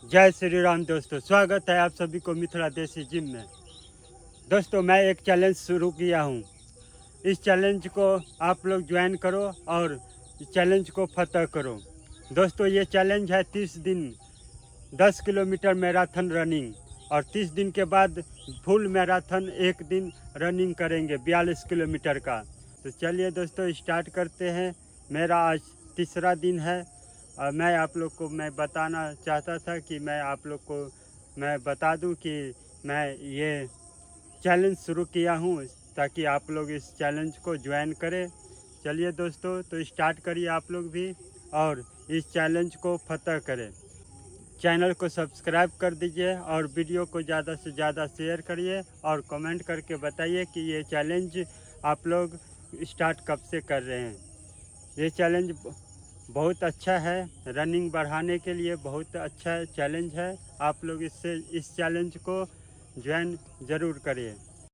जय श्री राम दोस्तों, स्वागत है आप सभी को मिथिला देसी जिम में। दोस्तों, मैं एक चैलेंज शुरू किया हूँ। इस चैलेंज को आप लोग ज्वाइन करो और इस चैलेंज को फतह करो। दोस्तों, ये चैलेंज है 30 दिन 10 किलोमीटर मैराथन रनिंग, और 30 दिन के बाद फुल मैराथन एक दिन रनिंग करेंगे 42 किलोमीटर का। तो चलिए दोस्तों, स्टार्ट करते हैं। मेरा आज तीसरा दिन है और मैं आप लोग को बताना चाहता था कि मैं आप लोग को बता दूं कि मैं ये चैलेंज शुरू किया हूँ ताकि आप लोग इस चैलेंज को ज्वाइन करें। चलिए दोस्तों, तो स्टार्ट करिए आप लोग भी और इस चैलेंज को फतह करें। चैनल को सब्सक्राइब कर दीजिए और वीडियो को ज़्यादा से ज़्यादा शेयर करिए और कमेंट करके बताइए कि ये चैलेंज आप लोग स्टार्ट कब से कर रहे हैं। ये चैलेंज बहुत अच्छा है, रनिंग बढ़ाने के लिए बहुत अच्छा चैलेंज है। आप लोग इस चैलेंज को ज्वाइन ज़रूर करिए।